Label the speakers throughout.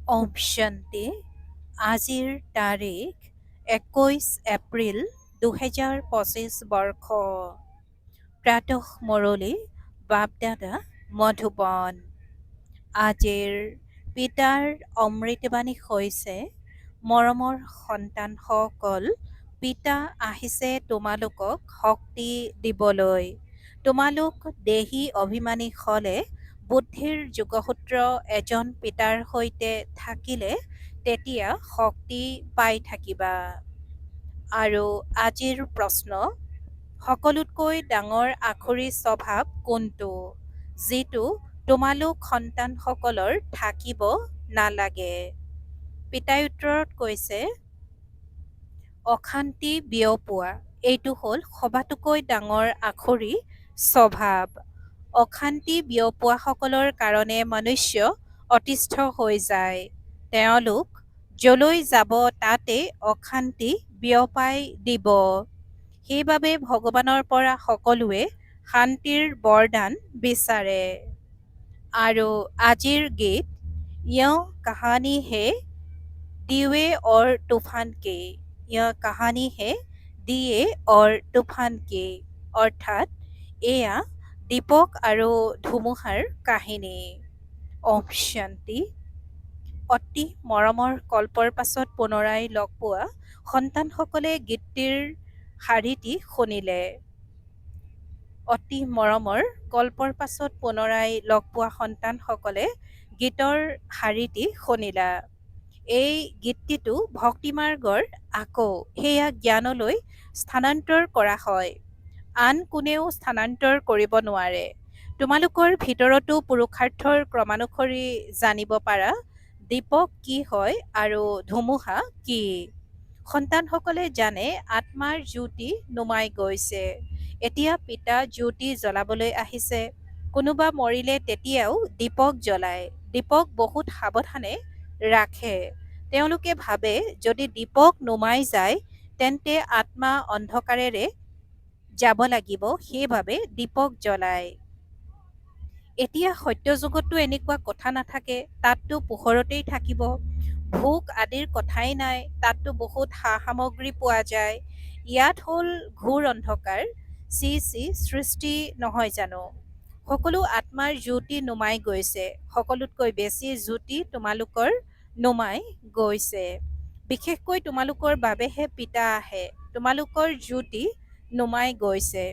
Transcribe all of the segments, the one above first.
Speaker 1: ওম শান্তি। আজিৰ তাৰিখ 21 এপ্ৰিল 2025 বৰ্ষ। প্ৰাতঃ মুৰলী বাপদাদা মধুবন। আজিৰ পিতাৰ অমৃতবাণী হৈছে, মৰমৰ সন্তানসকল, পিতা আহিছে তোমালোকক শক্তি দিবলৈ। তোমালোক দেহী অভিমানী হ'লে, বুদ্ধিৰ যোগসূত্ৰ এজন পিতাৰ সৈতে থাকিলে তেতিয়া শক্তি পাই থাকিবা। আৰু আজিৰ প্ৰশ্ন, সকলোতকৈ ডাঙৰ আখৰি স্বভাৱ কোনটো, যিটো তোমালোক সন্তানসকলৰ থাকিব নালাগে? পিতাই উত্তৰত কৈছে, অশান্তি বিয়পোৱা। এইটো হ'ল সবাতোকৈ ডাঙৰ আখৰি স্বভাৱ। অশান্তি বিয়পোৱাসকলৰ কাৰণে মনুষ্য অতিষ্ঠ হৈ যায়। তেওঁলোক যলৈ যাব তাতে অশান্তি বিয়পাই দিব। সেইবাবে ভগৱানৰ পৰা সকলোৱে শান্তিৰ বৰদান বিচাৰে। আৰু আজিৰ গীত, য়হ কাহানী হে দিৱে অৰ তুফান কে, য়হ কাহানী হে দিয়ে অৰ তুফান কে, অৰ্থাৎ এয়া দীপক আৰু ধুমুহাৰ কাহিনী। ওম শান্তি। অতি মৰমৰ কল্পৰ পাছত পুনৰাই লগ পোৱা সন্তানসকলে গীতটিৰ শাৰীটি শুনিলে। অতি মৰমৰ কল্পৰ পাছত পুনৰাই লগ পোৱা সন্তানসকলে গীতৰ শাৰীটি শুনিলা। এই গীতটিটো ভক্তিমাৰ্গৰ আকৌ সেয়া জ্ঞানলৈ স্থানান্তৰ কৰা হয়। আন কোনেও স্থানান্তৰ কৰিব নোৱাৰে। তোমালোকৰ ভিতৰতো পুৰুষাৰ্থৰ ক্ৰমানুসৰি জানিব পাৰা দীপক কি হয় আৰু ধুমুহা কি। সন্তানসকলে জানে আত্মাৰ জ্যোতি নুমাই গৈছে। এতিয়া পিতা জ্যোতি জ্বলাবলৈ আহিছে। কোনোবা মৰিলে তেতিয়াও দীপক জ্বলায়। দীপক বহুত সাৱধানে ৰাখে। তেওঁলোকে ভাবে যদি দীপক নুমাই যায় তেন্তে আত্মা অন্ধকাৰেৰে যাব লাগিব, সেইবাবে দীপক জ্বলায়। এতিয়া সত্যযুগতো এনেকুৱা কথা নাথাকে, তাততো পোহৰতেই থাকিব। ভোক আদিৰ কথাই নাই, তাততো বহুত সা সামগ্ৰী পোৱা যায়। ইয়াত হ'ল ঘোৰ অন্ধকাৰ। চি চি সৃষ্টি নহয় জানো। সকলো আত্মাৰ জ্যোতি নুমাই গৈছে। সকলোতকৈ বেছি জ্যোতি তোমালোকৰ নুমাই গৈছে। বিশেষকৈ তোমালোকৰ বাবেহে পিতা আহে। তোমালোকৰ জ্যোতি নুমাই গৈছে।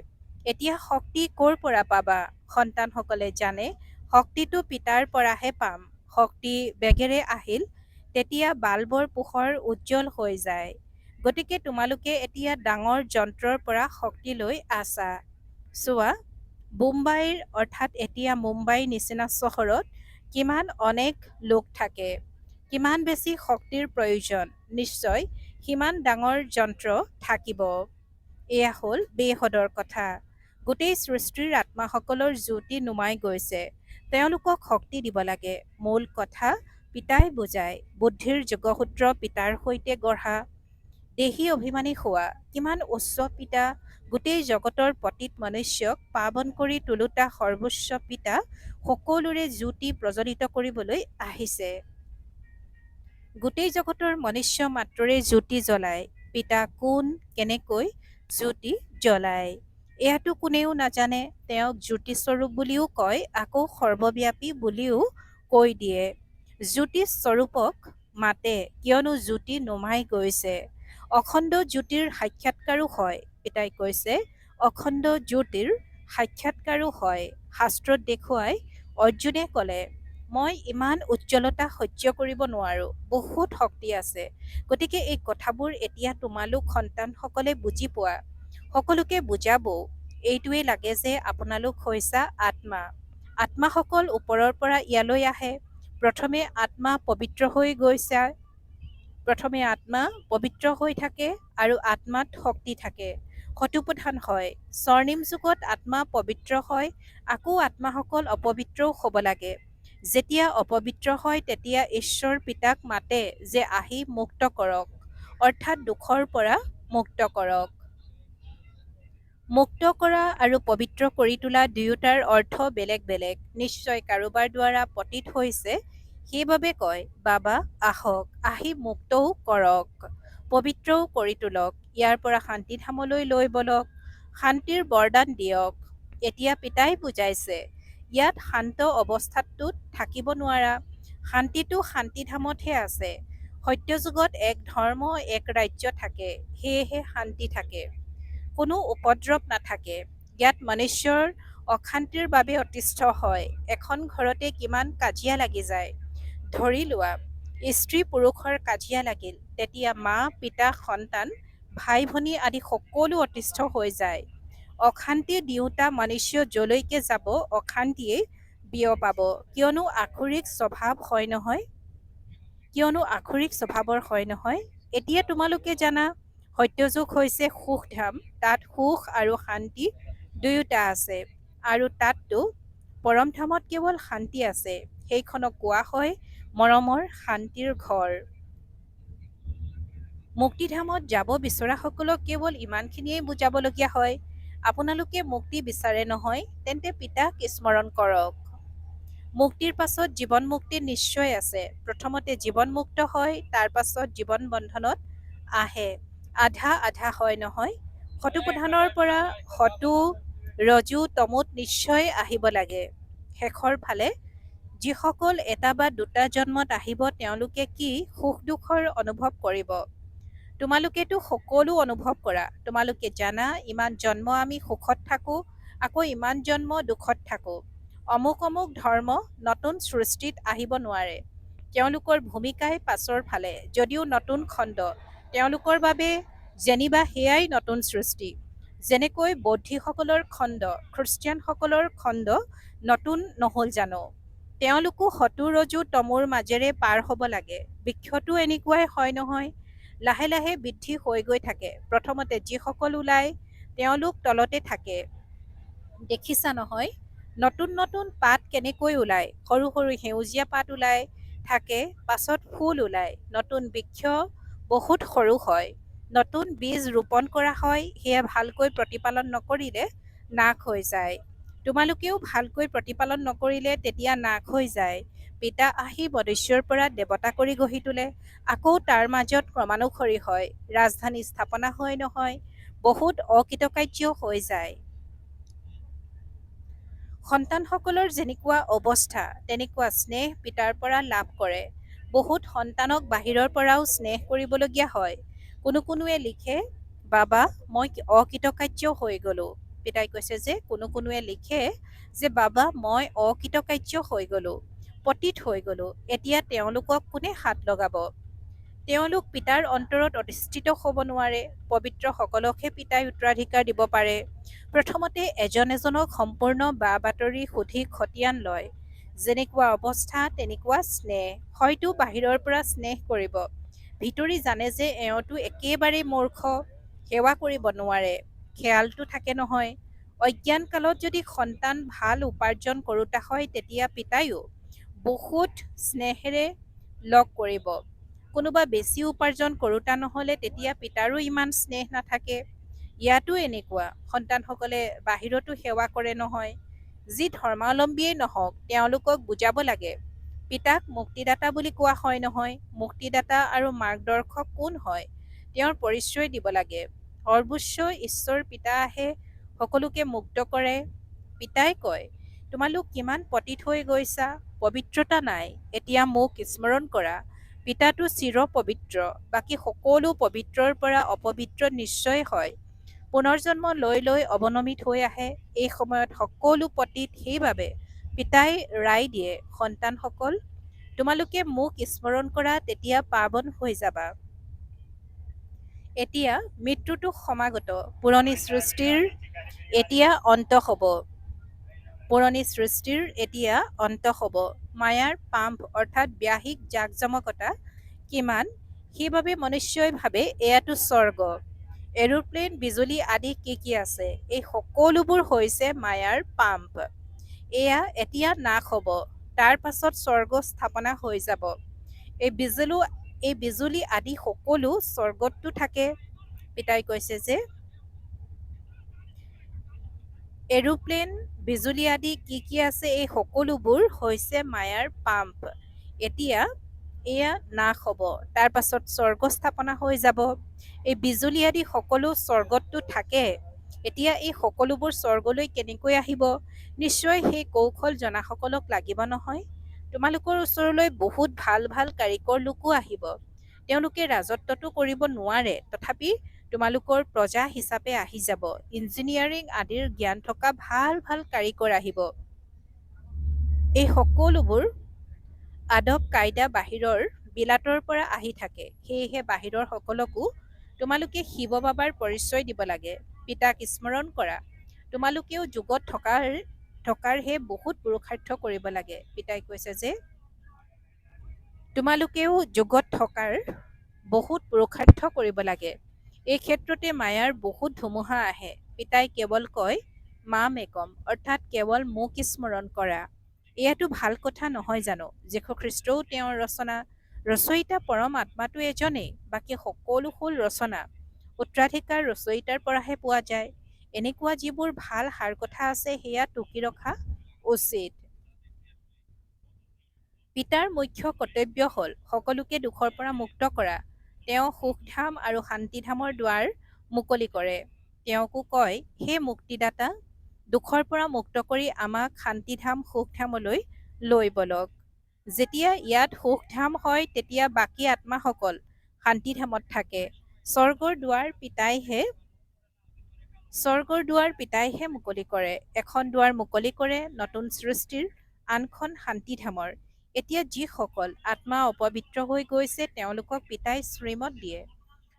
Speaker 1: এতিয়া শক্তি ক'ৰ পৰা পাবা? সন্তানসকলে জানে শক্তিটো পিতাৰ পৰাহে পাম। শক্তি বেগেৰে আহিল তেতিয়া বাল্বৰ পোহৰ উজ্জ্বল হৈ যায়। গতিকে তোমালোকে এতিয়া ডাঙৰ যন্ত্ৰৰ পৰা শক্তি লৈ আছা। চোৱা, বোম্বাইৰ অৰ্থাৎ এতিয়া মুম্বাইৰ নিচিনা চহৰত কিমান অনেক লোক থাকে। কিমান বেছি শক্তিৰ প্ৰয়োজন, নিশ্চয় সিমান ডাঙৰ যন্ত্ৰ থাকিব। এয়া হ'ল বেহদৰ কথা। গোটেই সৃষ্টিৰ আত্মাসকলৰ জ্যোতি নুমাই গৈছে। তেওঁলোকক শক্তি দিব লাগে। মূল কথা পিতাই বুজায়। বুদ্ধিৰ যোগসূত্ৰ পিতাৰ সৈতে গঢ়া। দেহী অভিমানী হোৱা। কিমান উচ্চ পিতা! গোটেই জগতৰ পতিত মনুষ্যক পাৱন কৰি তোলোতা সৰ্বোচ্চ পিতা সকলোৰে জ্যোতি প্ৰজ্বলিত কৰিবলৈ আহিছে। গোটেই জগতৰ মনুষ্য মাত্ৰৰে জ্যোতি জ্বলায়। পিতা কোন, কেনেকৈ জ্যোতি জ্বলায় এয়াতো কোনেও নাজানে। তেওঁক জ্যোতিস্বৰূপ বুলিও কয়, আকৌ সৰ্বব্যাপী বুলিও কৈ দিয়ে। জ্যোতিস্বৰূপক মাতে কিয়নো জ্যোতি নুমাই গৈছে। অখণ্ড জ্যোতিৰ সাক্ষাৎকাৰো হয়। পিতাই কৈছে অখণ্ড জ্যোতিৰ সাক্ষাৎকাৰো হয়। শাস্ত্ৰত দেখুৱাই অৰ্জুনে ক'লে, মই ইমান উজ্জ্বলতা সহ্য কৰিব নোৱাৰো, বহুত শক্তি আছে। গতিকে এই কথাবোৰ এতিয়া তোমালোক সন্তানসকলে বুজি পোৱা। সকলোকে বুজাবও। এইটোৱে লাগে যে আপোনালোক হৈছা আত্মা। আত্মাসকল ওপৰৰ পৰা ইয়ালৈ আহে। প্ৰথমে আত্মা পবিত্ৰ হৈ গৈছে। প্ৰথমে আত্মা পবিত্ৰ হৈ থাকে আৰু আত্মাত শক্তি থাকে। শতোপ্ৰধান হয়। স্বৰ্ণিম যুগত আত্মা পবিত্ৰ হয়, আকৌ আত্মাসকল অপবিত্ৰও হ'ব লাগে। যেতিয়া অপবিত্ৰ হয় তেতিয়া ঈশ্বৰ পিতাক মাতে যে আহি মুক্ত কৰক, অৰ্থাৎ দুখৰ পৰা মুক্ত কৰক। মুক্ত কৰা আৰু পবিত্ৰ কৰি তোলা দুয়োটাৰ অৰ্থ বেলেগ বেলেগ। নিশ্চয় কাৰোবাৰ দ্বাৰা পতিত হৈছে, সেইবাবে কয়, বাবা আহক, আহি মুক্তও কৰক, পবিত্ৰও কৰি তোলক, ইয়াৰ পৰা শান্তিধামলৈ লৈ বলক, শান্তিৰ বৰদান দিয়ক। এতিয়া পিতাই বুজাইছে, ইয়াত শান্ত অৱস্থাটোত থাকিব নোৱাৰা, শান্তিটো শান্তিধামতহে আছে। সত্যযুগত এক ধৰ্ম, এক ৰাজ্য থাকে, সেয়েহে শান্তি থাকে। কোনো উপদ্ৰৱ নাথাকে। ইয়াত মনুষ্যৰ অশান্তিৰ বাবে অতিষ্ঠ হয়। এখন ঘৰতে কিমান কাজিয়া লাগি যায়। ধৰি লোৱা, স্ত্ৰী পুৰুষৰ কাজিয়া লাগিল, তেতিয়া মা, পিতা, সন্তান, ভাই ভনী আদি সকলো অতিষ্ঠ হৈ যায়। অশান্তি দিওঁতা মনুষ্য যলৈকে যাব অশান্তিয়েই বিয়পাব, কিয়নো আসুৰিক স্বভাৱৰ হয় নহয়। এতিয়া তোমালোকে জানা, সত্যযুগ হৈছে সুখধাম, তাত সুখ আৰু শান্তি দুয়োটা আছে। আৰু তাততো পৰমধামত কেৱল শান্তি আছে, সেইখনক কোৱা হয় মৰমৰ শান্তিৰ ঘৰ। মুক্তিধামত যাব বিচৰাসকলক কেৱল ইমানখিনিয়েই বুজাবলগীয়া হয়, আপোনালোকে মুক্তি বিচাৰে নহয়, তেন্তে পিতাক স্মৰণ কৰক। মুক্তিৰ পাছত জীৱন মুক্তি নিশ্চয় আছে। প্ৰথমতে জীৱন মুক্ত হয়, তাৰ পাছত জীৱন বন্ধনত আহে। আধা আধা হয় নহয়। শতোপ্ৰধানৰ পৰা শতো ৰজু তমুত নিশ্চয় আহিব লাগে। শেষৰ ফালে যিসকল এটা বা দুটা জন্মত আহিব তেওঁলোকে কি সুখ দুখৰ অনুভৱ কৰিব? তোমালোকেতো সকলো অনুভৱ কৰা। তোমালোকে জানা, ইমান জন্ম আমি সুখত থাকোঁ, আকৌ ইমান জন্ম দুখত থাকোঁ। অমুক অমুক ধৰ্ম নতুন সৃষ্টিত আহিব নোৱাৰে। তেওঁলোকৰ ভূমিকাই পাছৰ ফালে, যদিও নতুন খণ্ড, তেওঁলোকৰ বাবে যেনিবা সেয়াই নতুন সৃষ্টি। যেনেকৈ বৌদ্ধসকলৰ খণ্ড, খ্ৰীষ্টিয়ানসকলৰ খণ্ড নতুন নহ'ল জানো? তেওঁলোকো শতো ৰজু তমুৰ মাজেৰে পাৰ হ'ব লাগে। বৃক্ষতো এনেকুৱাই হয় নহয়। লাহে লাহে বৃদ্ধি হৈ গৈ থাকে। প্ৰথমতে যিসকল ওলায় তেওঁলোক তলতে থাকে। দেখিছা নহয়, নতুন নতুন পাত কেনেকৈ ওলায়। সৰু সৰু সেউজীয়া পাত ওলায় থাকে, পাছত ফুল ওলায়। নতুন বৃক্ষ বহুত সৰু হয়। নতুন বীজ ৰোপণ কৰা হয়, সেয়া ভালকৈ প্ৰতিপালন নকৰিলে নাশ হৈ যায়। তোমালোকেও ভালকৈ প্ৰতিপালন নকৰিলে তেতিয়া নাশ হৈ যায়। পিতা আহি মনুষ্যৰ পৰা দেৱতা কৰি গঢ়ি তোলে, আকৌ তাৰ মাজত ক্ৰমানুসৰি হয়, ৰাজধানী স্থাপনা হয় নহয়, বহুত অকৃতকাৰ্য হৈ যায়। সন্তানসকলৰ যেনেকুৱা অৱস্থা, তেনেকুৱা স্নেহ পিতাৰ পৰা লাভ কৰে। বহুত সন্তানক বাহিৰৰ পৰাও স্নেহ কৰিবলগীয়া হয়। কোনোৱে লিখে, বাবা মই অকৃতকাৰ্য হৈ গ'লো। পিতাই কৈছে যে কোনোৱে লিখে যে বাবা মই অকৃতকাৰ্য হৈ গ'লো, পতিত হৈ গ'লো, এতিয়া তেওঁলোকক কোনে হাত লগাব? তেওঁলোক পিতাৰ অন্তৰত অধিষ্ঠিত হ'ব নোৱাৰে। পবিত্ৰ সকলকহে পিতাই উত্তৰাধিকাৰ দিব পাৰে। প্ৰথমতে এজন এজনক সম্পূৰ্ণ বা বাতৰি সুধি খতিয়ান লয়। যেনেকুৱা অৱস্থা তেনেকুৱা স্নেহ। হয়তো বাহিৰৰ পৰা স্নেহ কৰিব, ভিতৰি জানে যে এওঁটো একেবাৰেই মূৰ্খ, সেৱা কৰিব নোৱাৰে। খেয়ালটো থাকে নহয়। অজ্ঞান কালত যদি সন্তান ভাল উপাৰ্জন কৰোঁতা হয়, তেতিয়া পিতায়ো বহুত স্নেহেৰে লগ কৰিব। কোনোবা বেছি উপাৰ্জন কৰোঁতা নহ'লে তেতিয়া পিতাৰো ইমান স্নেহ নাথাকে। ইয়াতো এনেকুৱা, সন্তানসকলে বাহিৰতো সেৱা কৰে নহয়। যি ধৰ্মাৱলম্বীয়েই নহওক, তেওঁলোকক বুজাব লাগে। পিতাক মুক্তিদাতা বুলি কোৱা হয় নহয়। মুক্তিদাতা আৰু মাৰ্গদৰ্শক কোন হয়, তেওঁৰ পৰিচয় দিব লাগে। সৰ্বোচ্চ ঈশ্বৰ পিতা আহে, সকলোকে মুক্ত কৰে। পিতাই কয়, তোমালোক কিমান পতিত হৈ গৈছা, পবিত্ৰতা নাই, এতিয়া মোক স্মৰণ কৰা। পিতাটো চিৰ পবিত্ৰ, বাকী সকলো পবিত্ৰৰ পৰা অপবিত্ৰ নিশ্চয় হয়। পুনৰ্জন্ম লৈ লৈ অৱনমিত হৈ আহে। এই সময়ত সকলো পতিত, সেইবাবে পিতাই ৰায় দিয়ে, সন্তানসকল তোমালোকে মোক স্মৰণ কৰা, তেতিয়া পাৱন হৈ যাবা। এতিয়া মৃত্যুটো সমাগত, পুৰণি সৃষ্টিৰ এতিয়া অন্ত হ'ব। পুৰণি সৃষ্টিৰ এতিয়া অন্ত হ'ব। মায়াৰ পাম্প অৰ্থাৎ ব্যাহিক জাকজমকতা কিমান, সেইবাবে মনুষ্যই ভাবে এয়াতো স্বৰ্গ। এৰোপ্লেন, বিজুলী আদি কি কি আছে, এই সকলোবোৰ হৈছে মায়াৰ পাম্প। এয়া এতিয়া নাশ হ'ব, তাৰ পাছত স্বৰ্গ স্থাপনা হৈ যাব। এই বিজুলী আদি সকলো স্বৰ্গততো থাকে। পিতাই কৈছে যে এৰোপ্লেন, বিজুলী আদি কি কি আছে, এই সকলোবোৰ হৈছে মায়াৰ পাম্প। এতিয়া এয়া নাশ হ'ব, তাৰ পাছত স্বৰ্গ স্থাপনা হৈ যাব। এই বিজুলী আদি সকলো স্বৰ্গতটো থাকে। এতিয়া এই সকলোবোৰ স্বৰ্গলৈ কেনেকৈ আহিব? নিশ্চয় সেই কৌশল জনাসকলক লাগিব নহয়। তোমালোকৰ ওচৰলৈ বহুত ভাল ভাল কাৰিকৰ লোকো আহিব। তেওঁলোকে ৰাজত্বটো কৰিব নোৱাৰে, তথাপি তোমালোকৰ প্ৰজা হিচাপে আহি যাব। ইঞ্জিনিয়াৰিং আদিৰ জ্ঞান থকা ভাল ভাল কাৰিকৰ আহিব। এই সকলোবোৰ আদব কাইদা বাহিৰৰ বিলাতৰ পৰা আহি থাকে। সেয়েহে বাহিৰৰ সকলকো তোমালোকে শিৱ বাবাৰ পৰিচয় দিব লাগে। পিতাক স্মৰণ কৰা। তোমালোকেও যুগত থকাৰহে বহুত পুৰুষাৰ্থ কৰিব লাগে। পিতাই কৈছে যে তোমালোকেও যুগত থকাৰ বহুত পুৰুষাৰ্থ কৰিব লাগে। এই ক্ষেত্ৰতে মায়াৰ বহুত ধুমুহা আহে। পিতাই কেৱল কয় মাম একম, অৰ্থাৎ কেৱল মোক স্মৰণ কৰা। এয়াতো ভাল কথা নহয় জানো? যীশুখ্ৰীষ্টও তেওঁৰ ৰচয়িতা পৰম আত্মাটো এজনেই, বাকী সকলো হ'ল ৰচনা। উত্তৰাধিকাৰ ৰচয়িতাৰ পৰাহে পোৱা যায়। এনেকুৱা যিবোৰ ভাল সাৰ কথা আছে সেয়া টুকি ৰখা উচিত। পিতাৰ মুখ্য কৰ্তব্য হ'ল সকলোকে দুখৰ পৰা মুক্ত কৰা। তেওঁ সুখধাম আৰু শান্তিধামৰ দুৱাৰ মুকলি কৰে। তেওঁকো কয়, হে মুক্তিদাতা, দুখৰ পৰা মুক্ত কৰি আমাক শান্তিধাম সুখধামলৈ লৈ বলক। যেতিয়া ইয়াত সুখধাম হয় তেতিয়া বাকী আত্মাসকল শান্তিধামত থাকে। স্বৰ্গৰ দুৱাৰ পিতাইহে মুকলি কৰে। এখন দুৱাৰ মুকলি কৰে নতুন সৃষ্টিৰ, আনখন শান্তিধামৰ। এতিয়া যিসকল আত্মা অপবিত্ৰ হৈ গৈছে তেওঁলোকক পিতাই শ্ৰীমত দিয়ে।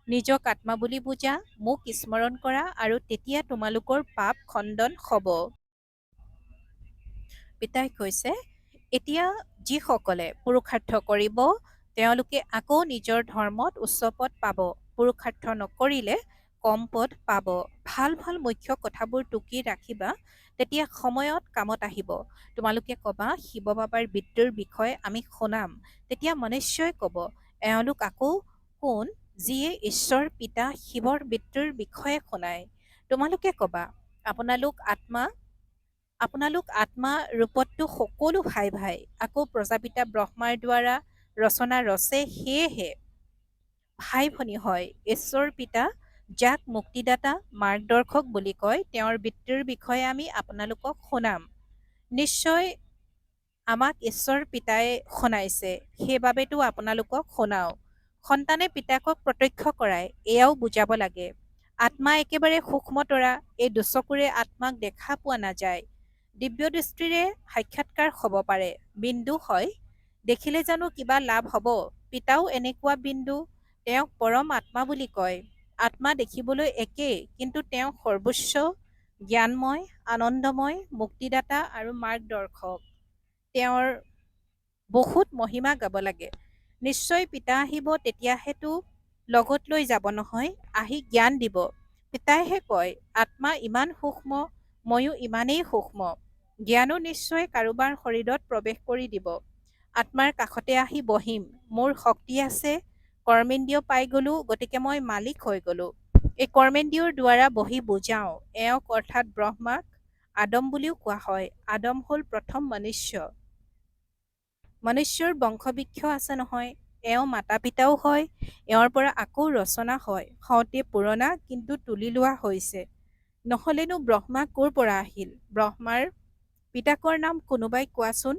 Speaker 1: নিজক আত্মা বুলি বুজা, মোক স্মৰণ কৰা আৰু তেতিয়া তোমালোকৰ পাপ খণ্ডন হ'ব। পিতাই কৈছে, এতিয়া যিসকলে পুৰুষাৰ্থ কৰিব তেওঁলোকে আকৌ নিজৰ ধৰ্মত উচ্চ পদ পাব। পুৰুষাৰ্থ নকৰিলে কম পদ পাব। ভাল ভাল মুখ্য কথাবোৰ টুকি ৰাখিবা, তেতিয়া সময়ত কামত আহিব। তোমালোকে কবা শিৱ বাবাৰ মৃত্যুৰ বিষয়ে আমি শুনাম। তেতিয়া মনুষ্যই কব, এওঁলোক আকৌ কোন যিয়ে ঈশ্বৰ পিতা শিৱৰ মৃত্যুৰ বিষয়ে শুনায়? তোমালোকে কবা, আপোনালোক আত্মা ৰূপততো সকলো ভাই ভাই। আকৌ প্ৰজাপিতা ব্ৰহ্মাৰ দ্বাৰা ৰচনা ৰচে, সেয়েহে ভাই ভনী হয়। ঈশ্বৰ পিতা যাক মুক্তিদাতা মাৰ্গদৰ্শক বুলি কয়, তেওঁৰ মৃত্যুৰ বিষয়ে আমি আপোনালোকক শুনাম। নিশ্চয় আমাক ঈশ্বৰ পিতাই শুনাইছে, সেইবাবেতো আপোনালোকক শুনাওঁ। সন্তানে পিতাকক প্ৰত্যক্ষ কৰায়, এয়াও বুজাব লাগে। আত্মা একেবাৰে সূক্ষ্মতৰা, এই দুচকুৰে আত্মাক দেখা পোৱা নাযায়। দিব্য দৃষ্টিৰে সাক্ষাৎকাৰ হ'ব পাৰে। বিন্দু হয়, দেখিলে জানো কিবা লাভ হ'ব? পিতাও এনেকুৱা বিন্দু, তেওঁক পৰম আত্মা বুলি কয়। আত্মা দেখিবলৈ একেই, কিন্তু তেওঁ সৰ্বোচ্চ, জ্ঞানময়, আনন্দময়, মুক্তিদাতা আৰু মাৰ্গদৰ্শক। তেওঁৰ বহুত মহিমা গাব লাগে। নিশ্চয় পিতা আহিব, তেতিয়াহেতো লগত লৈ যাব নহয়, আহি জ্ঞান দিব। পিতাইহে কয়, আত্মা ইমান সূক্ষ্ম, ময়ো ইমানেই সূক্ষ্ম। জ্ঞানো নিশ্চয় কাৰোবাৰ শৰীৰত প্ৰৱেশ কৰি দিব। আত্মাৰ কাষতে আহি বহিম। মোৰ শক্তি আছে, কৰ্মেন্দ্ৰিয় পাই গলো, গতিকে মই মালিক হৈ গলো। এই কৰ্মেন্দ্ৰিয়ৰ দ্বাৰা বহি বুজাওঁ। এওঁক অৰ্থাৎ ব্ৰহ্মাক আদম বুলিও কোৱা হয়। আদম হ'ল প্ৰথম মনুষ্য। মনুষ্যৰ বংশবৃক্ষ আছে নহয়, এওঁ মাতা পিতাও হয়। এওঁৰ পৰা আকৌ ৰচনা হয়, হওঁতে পুৰণা, কিন্তু তুলি লোৱা হৈছে। নহলেনো ব্ৰহ্মা ক'ৰ পৰা আহিল? ব্ৰহ্মাৰ পিতাকৰ নাম কোনোবাই কোৱাচোন?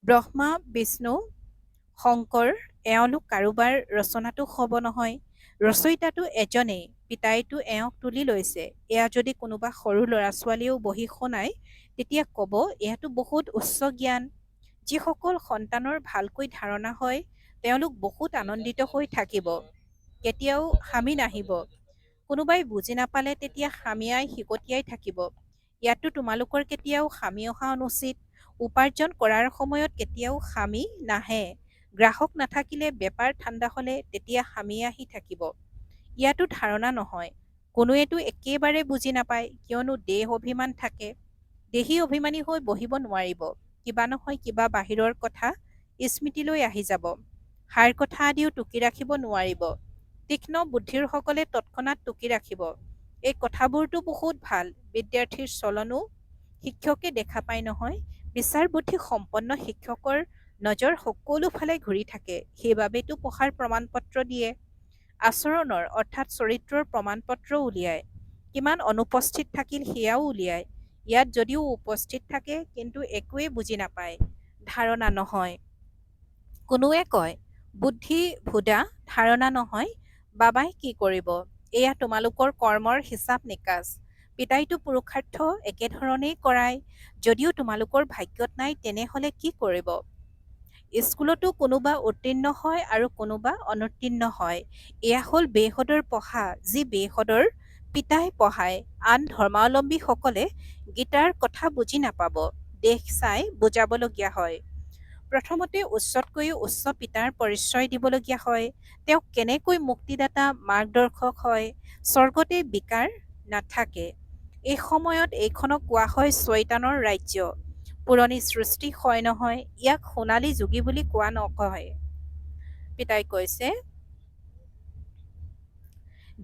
Speaker 1: ব্ৰহ্মা, বিষ্ণু, শংকৰ, এওঁলোক কাৰোবাৰ ৰচনাটো হ'ব নহয়। ৰচয়িতাটো এজনেই, পিতাইতো এওঁক তুলি লৈছে। এয়া যদি কোনোবা সৰু ল'ৰা ছোৱালীয়েও বহি শুনায়, তেতিয়া ক'ব এয়াতো বহুত উচ্চ জ্ঞান। যিসকল সন্তানৰ ভালকৈ ধাৰণা হয় তেওঁলোক বহুত আনন্দিত হৈ থাকিব, কেতিয়াও হামি নাহিব। কোনোবাই বুজি নাপালে তেতিয়া হামিয়াই হিকটিয়াই থাকিব। ইয়াতো তোমালোকৰ কেতিয়াও হামি অহা অনুচিত। উপাৰ্জন কৰাৰ সময়ত কেতিয়াও হামি নাহে। গ্ৰাহক নাথাকিলে, বেপাৰ ঠাণ্ডা হ'লে তেতিয়া হামি আহি থাকিব। ইয়াতো ধাৰণা নহয়। কোনোৱেতো একেবাৰে বুজি নাপায়, কিয়নো দেহ অভিমান থাকে। দেহী অভিমানী হৈ বহিব নোৱাৰিব। কিবা নহয় কিবা বাহিৰৰ কথা স্মৃতিলৈ আহি যাব। সাৰ কথা আদিও টুকি ৰাখিব নোৱাৰিব। তীক্ষ্ণ বুদ্ধিৰ সকলে তৎক্ষণাত টুকি ৰাখিব। এই কথাবোৰতো বহুত ভাল। বিদ্যাৰ্থীৰ চলনো শিক্ষকে দেখা পায় নহয়। বিচাৰ বুদ্ধি সম্পন্ন শিক্ষকৰ নজৰ সকলো ফালে ঘূৰি থাকে, সেইবাবেতো পঢ়াৰ প্ৰমাণপত্ৰ দিয়ে। আচৰণৰ অৰ্থাৎ চৰিত্ৰৰ প্ৰমাণপত্ৰ উলিয়ায়। কিমান অনুপস্থিত থাকিল সেয়াও উলিয়ায়। ইয়াত যদিও উপস্থিত থাকে কিন্তু একোৱেই বুজি নাপায়, ধাৰণা নহয়। কোনোৱে কয়, বুদ্ধি ভুদা, ধাৰণা নহয়, বাবাই কি কৰিব? এয়া তোমালোকৰ কৰ্মৰ হিচাপ নিকাচ। পিতাইতো পুৰুষাৰ্থ একেধৰণেই কৰায়। যদিও তোমালোকৰ ভাগ্যত নাই তেনেহলে কি কৰিব? স্কুলতো কোনোবা উত্তীৰ্ণ হয় আৰু কোনোবা অনুত্তীৰ্ণ হয়। এয়া হ'ল বেসদৰ পঢ়া, যি বেসদৰ পিতাই পঢ়ায়। আন ধৰ্মাৱলম্বীসকলে গীতাৰ কথা বুজি নাপাব, দেশ চাই বুজাবলগীয়া হয়। প্ৰথমতে উচ্চতকৈও উচ্চ পিতাৰ পৰিচয় দিবলগীয়া হয়। তেওঁ কেনেকৈ মুক্তিদাতা মাৰ্গদৰ্শক হয়। স্বৰ্গতে বিকাৰ নাথাকে। এই সময়ত এইখনক কোৱা হয় চৈতানৰ ৰাজ্য। পুৰণি সৃষ্টি হয় নহয়, ইয়াক সোণালী যোগী বুলি কোৱা নকয়। পিতাই কৈছে,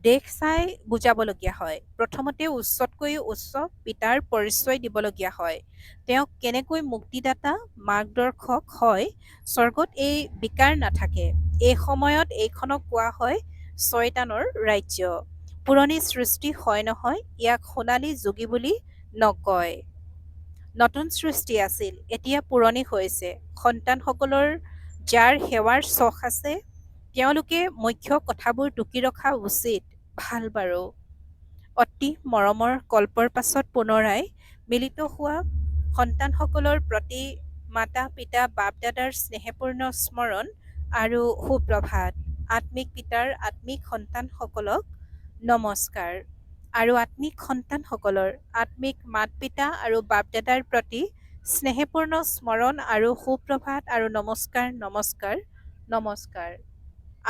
Speaker 1: দেশ চাই বুজাবলগীয়া হয়। প্ৰথমতে উচ্চতকৈ উচ্চ পিতাৰ পৰিচয় দিবলগীয়া হয়। তেওঁক কেনেকৈ মুক্তিদাতা মাৰ্গদৰ্শক হয়। স্বৰ্গত এই বিকাৰ নাথাকে। এই সময়ত এইখনক কোৱা হয় চৈতানৰ ৰাজ্য। পুৰণি সৃষ্টি হয় নহয়, ইয়াক সোণালী যোগী বুলি নকয়। নতুন সৃষ্টি আছিল, এতিয়া পুৰণি হৈছে। সন্তানসকলৰ যাৰ সেৱাৰ চখ আছে তেওঁলোকে মুখ্য কথাবোৰ টুকি ৰখা উচিত। ভাল বাৰু। অতি মৰমৰ কল্পৰ পাছত পুনৰাই মিলিত হোৱা সন্তানসকলৰ প্ৰতি মাতা পিতা বাপ দাদাৰ স্নেহপূৰ্ণ স্মৰণ আৰু সুপ্ৰভাত। আত্মিক পিতাৰ আত্মিক সন্তানসকলক নমস্কাৰ। আৰু আত্মিক সন্তানসকলৰ আত্মিক মাত পিতা আৰু বাপ দাদাৰ প্ৰতি স্নেহপূৰ্ণ স্মৰণ আৰু সুপ্ৰভাত আৰু নমস্কাৰ নমস্কাৰ নমস্কাৰ।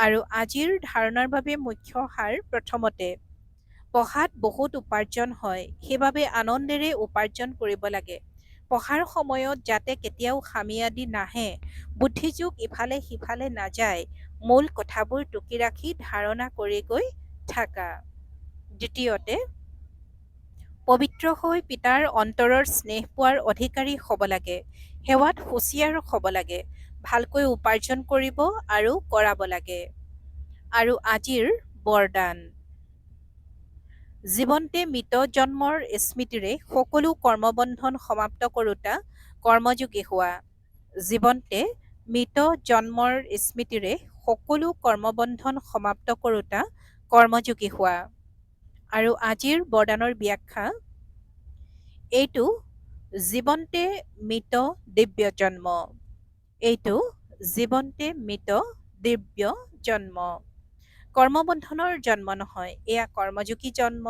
Speaker 1: আৰু আজিৰ ধাৰণাৰ বাবে মুখ্য সাৰ প্ৰথমতে, পঢ়াত বহুত উপাৰ্জন হয়, সেইবাবে আনন্দেৰে উপাৰ্জন কৰিব লাগে। পঢ়াৰ সময়ত যাতে কেতিয়াও খামি আদি নাহে, বুদ্ধিযোগ ইফালে সিফালে নাযায়, মূল কথাবোৰ টুকি ৰাখি ধাৰণা কৰি গৈ থাকা। দ্বিতীয়তে, পবিত্ৰ হৈ পিতাৰ অন্তৰৰ স্নেহ পোৱাৰ অধিকাৰী হ'ব লাগে। সেৱাত হুঁচিয়াৰ হ'ব লাগে। ভালকৈ উপাৰ্জন কৰিব আৰু কৰাব লাগে। আৰু আজিৰ বৰদান, জীৱন্তে মৃত জন্মৰ স্মৃতিৰে সকলো কৰ্মবন্ধন সমাপ্ত কৰোঁতা কৰ্মযোগী হোৱা। জীৱন্তে মৃত জন্মৰ স্মৃতিৰে সকলো কৰ্মবন্ধন সমাপ্ত কৰোঁতা কৰ্মযোগী হোৱা। আৰু আজিৰ বৰদানৰ ব্যাখ্যা, এইটো জীৱন্তে মৃত দিব্য জন্ম। এইটো জীৱন্তে মৃত দিব্য জন্ম। কৰ্মবন্ধনৰ জন্ম নহয়, এয়া কৰ্মযোগী জন্ম।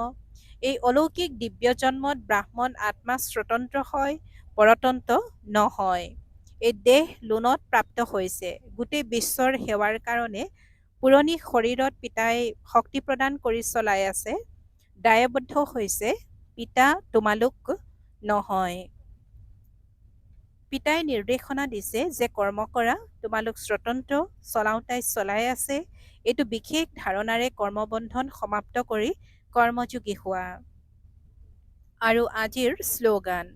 Speaker 1: এই অলৌকিক দিব্য জন্মত ব্ৰাহ্মণ আত্মা স্বতন্ত্ৰ হয়, পৰতন্ত্ৰ নহয়। এই দেহ লোণত প্ৰাপ্ত হৈছে। গোটেই বিশ্বৰ সেৱাৰ কাৰণে পুৰণি শৰীৰত পিতাই শক্তি প্ৰদান কৰি চলাই আছে। দায়বদ্ধ হৈছে, পিতা তোমালোক নহয়। পিতাই নিৰ্দেশনা দিছে যে কৰ্ম কৰা, তোমালোক স্বতন্ত্ৰ, চলাওঁতাই চলাই আছে। এইটো বিশেষ ধাৰণাৰে কৰ্মবন্ধন সমাপ্ত কৰি কৰ্মযোগী হোৱা। আৰু আজিৰ শ্লোগান,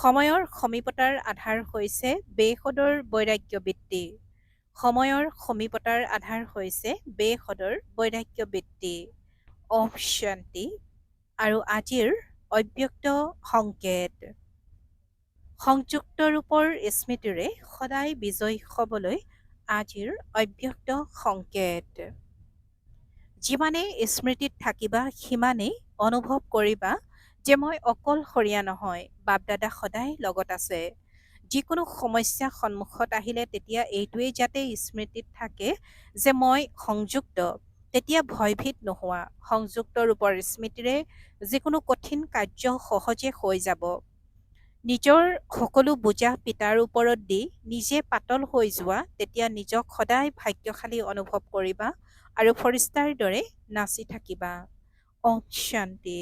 Speaker 1: সময়ৰ সমীপতাৰ আধাৰ হৈছে বেসদৰ বৈৰাগ্য বৃত্তি। সময়ৰ সমীপতাৰ আধাৰ হৈছে বেসদৰ বৈৰাগ্য বৃত্তি। ওম শান্তি। আৰু আজিৰ অব্যক্ত সংকেত, সংযুক্ত ৰূপৰ স্মৃতিৰে সদায় বিজয়ী হ'বলৈ আজিৰ অব্যক্ত সংকেত। যিমানেই স্মৃতিত থাকিবা সিমানেই অনুভৱ কৰিবা যে মই অকলশৰীয়া নহয়, বাপ দাদা সদায় লগত আছে। যিকোনো সমস্যা সন্মুখত আহিলে তেতিয়া এইটোৱেই যাতে স্মৃতিত থাকে যে মই সংযুক্ত, তেতিয়া ভয়ভীত নোহোৱা। সংযুক্ত ৰূপৰ স্মৃতিৰে যিকোনো কঠিন কাৰ্য সহজে হৈ যাব। নিজৰ সকলো বোজা পিতাৰ ওপৰত দি নিজে পাতল হৈ যোৱা, তেতিয়া নিজক সদায় ভাগ্যশালী অনুভৱ কৰিবা আৰু ফৰিস্তাৰ দৰে নাচি থাকিবা। ওম শান্তি।